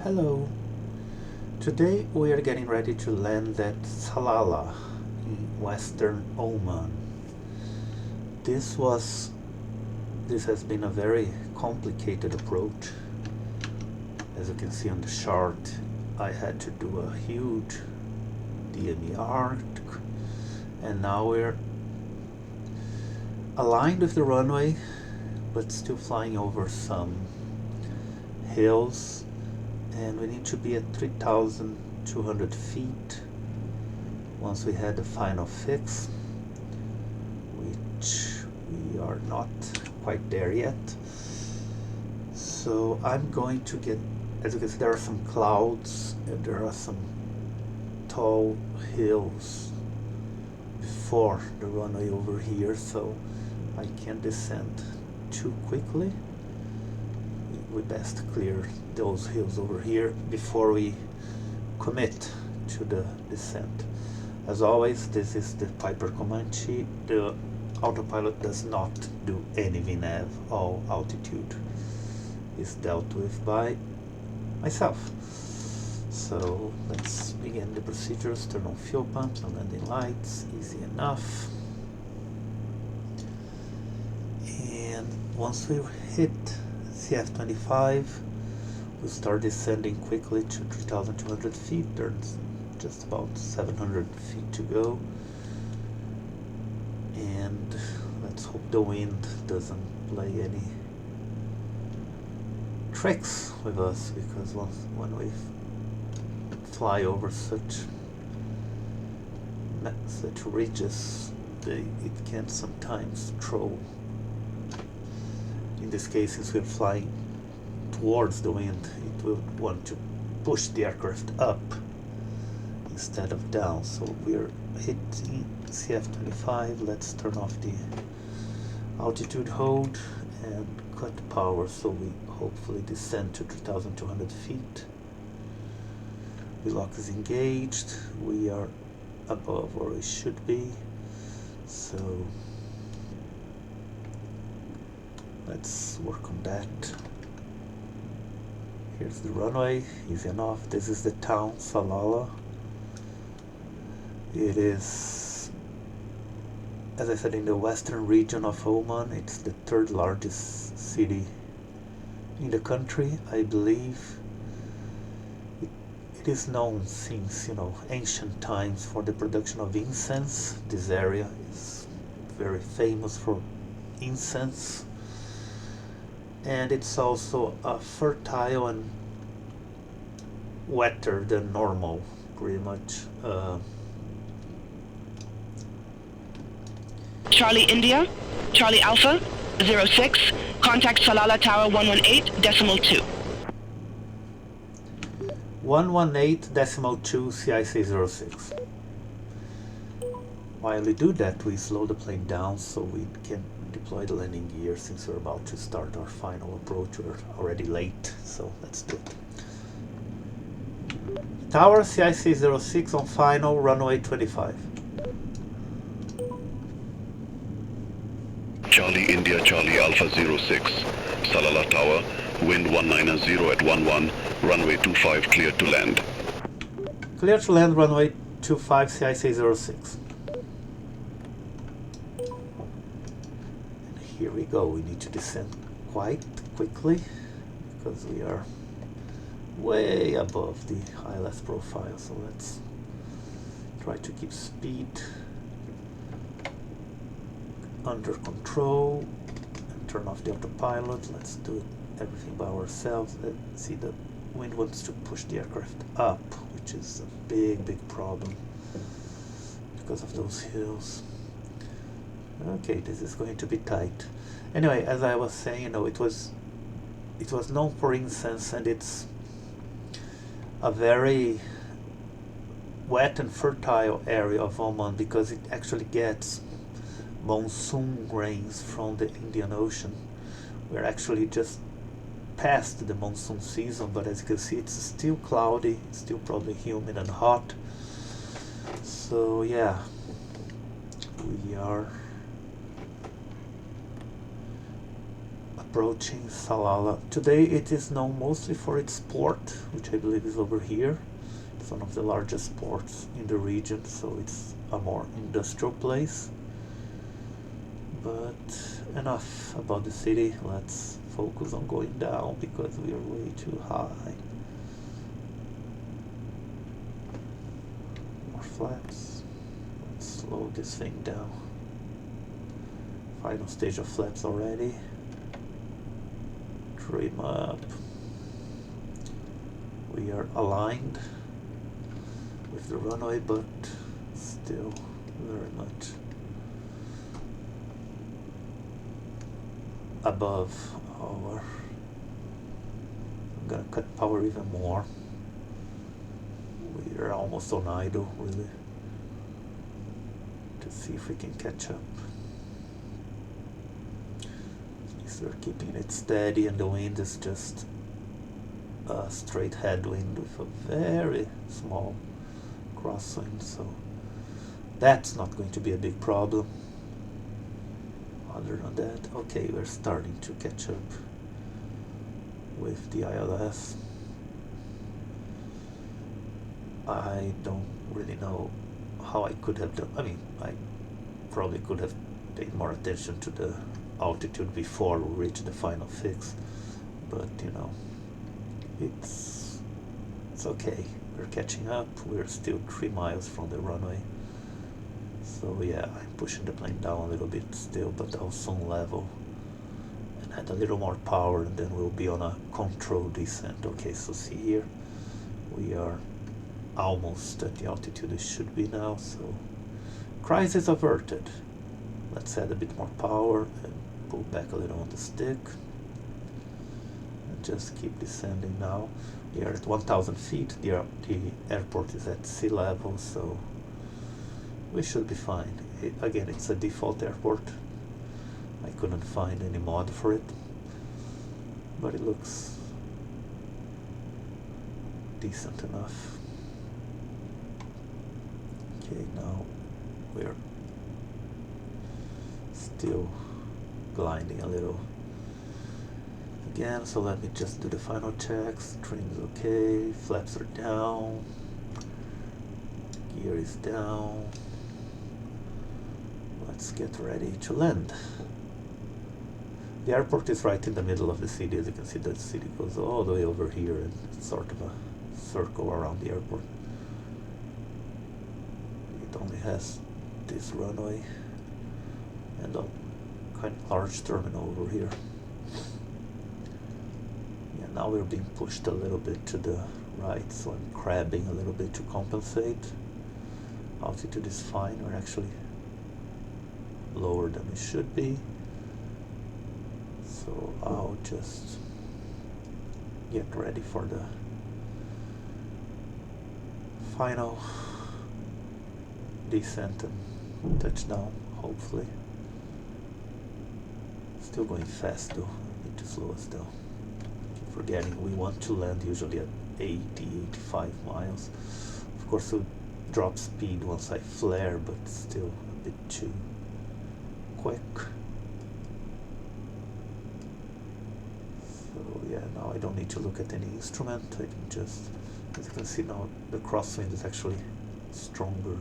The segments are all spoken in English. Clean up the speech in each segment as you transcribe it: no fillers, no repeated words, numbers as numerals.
Hello. Today we are getting ready to land at Salalah in western Oman. This has been a very complicated approach. As you can see on the chart, I had to do a huge DME arc, and now we're aligned with the runway, but still flying over some hills, and we need to be at 3,200 feet once we had the final fix, which we are not quite there yet. So I'm going to get, as you can see, there are some clouds and there are some tall hills before the runway over here, so I can't descend too quickly. We best clear those hills over here before we commit to the descent. As always, this is the Piper Comanche. The autopilot does not do any VNAV. All altitude is dealt with by myself. So let's begin the procedures. Turn on fuel pumps and landing lights. Easy enough. And once we hit CF25, we'll start descending quickly to 3,200 feet. There's just about 700 feet to go. And let's hope the wind doesn't play any tricks with us, because when we fly over such ridges, it can sometimes throw. In this case, since we're flying towards the wind, it will want to push the aircraft up instead of down. So we're hitting CF25. Let's turn off the altitude hold and cut power so we hopefully descend to 3,200 feet. The lock is engaged. We are above where we should be. So let's work on that. Here's the runway, easy enough. This is the town, Salalah. It is, as I said, in the western region of Oman. It's the third largest city in the country, I believe. It is known since, ancient times for the production of incense. This area is very famous for incense. And it's also fertile and wetter than normal, pretty much. Charlie India, Charlie Alpha, 06, contact Salalah Tower 118.2. 118.2 CIC06. While we do that, we slow the plane down so we can deploy the landing gear, since we're about to start our final approach. We're already late, so let's do it. Tower CIC06 on final, runway 25. Charlie India, Charlie Alpha 06, Salalah Tower, wind 190 at 11, runway 25 cleared to land. Clear to land, runway 25 CIC06. Here we go. We need to descend quite quickly because we are way above the ILS profile. So let's try to keep speed under control and turn off the autopilot. Let's do everything by ourselves. Let's see, the wind wants to push the aircraft up, which is a big problem because of those hills. Okay, this is going to be tight. Anyway, as I was saying, it was known for incense, and it's a very wet and fertile area of Oman because it actually gets monsoon rains from the Indian Ocean. We're actually just past the monsoon season, but as you can see, it's still cloudy, still probably humid and hot. So yeah, we are approaching Salalah. Today it is known mostly for its port, which I believe is over here. It's one of the largest ports in the region, so it's a more industrial place. But enough about the city, let's focus on going down because we are way too high. More flaps. Let's slow this thing down. Final stage of flaps already. Trim up. We are aligned with the runway, but still very much above our. I'm gonna cut power even more. We are almost on idle, really, to see if we can catch up. We're keeping it steady, and the wind is just a straight headwind with a very small crosswind, so that's not going to be a big problem. Other than that, okay, we're starting to catch up with the ILS. I don't really know how I could have done. I mean, I probably could have paid more attention to the altitude before we reach the final fix, but you know, it's okay. We're catching up. We're still 3 miles from the runway, so yeah, I'm pushing the plane down a little bit still, but I'll soon level and add a little more power, and then we'll be on a controlled descent. Okay, so see here, we are almost at the altitude we should be now, so crisis averted. Let's add a bit more power and pull back a little on the stick and just keep descending now. We are at 1,000 feet. The airport is at sea level, so we should be fine. Again, it's a default airport. I couldn't find any mod for it, but it looks decent enough. Okay, now we're still gliding a little again, so let me just do the final checks. Trim's okay, flaps are down, gear is down. Let's get ready to land. The airport is right in the middle of the city. As you can see, the city goes all the way over here, and it's sort of a circle around the airport. It only has this runway and a kind of large terminal over here. Yeah, now we're being pushed a little bit to the right, so I'm crabbing a little bit to compensate. Altitude is fine. We're actually lower than we should be, so I'll just get ready for the final descent and touchdown, hopefully. Still going fast though. I need to slow us down. Keep forgetting we want to land usually at 80-85 miles. Of course we'll drop speed once I flare, but still a bit too quick. So yeah, now I don't need to look at any instrument. I can just, as you can see now, the crosswind is actually stronger.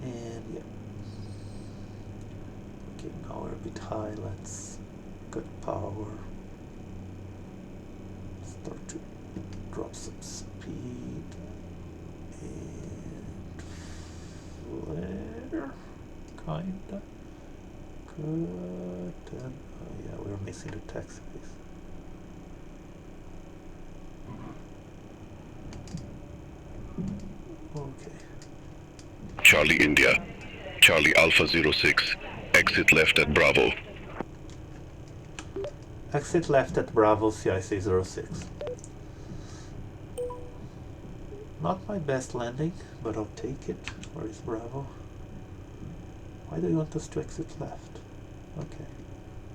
And yeah, okay, now we're a bit high. Let's cut power, start to drop some speed, and flare, kinda cut, and oh yeah, we're missing the taxi base. Okay. Charlie India, Charlie Alpha 06, exit left at Bravo. Exit left at Bravo, CIC 06. Not my best landing, but I'll take it. Where is Bravo? Why do you want us to exit left? Okay.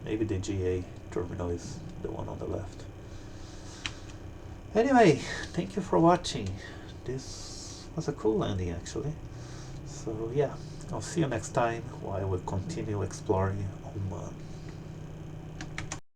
Maybe the GA terminal is the one on the left. Anyway, thank you for watching. This was a cool landing actually. So yeah, I'll see you next time while we continue exploring Oman.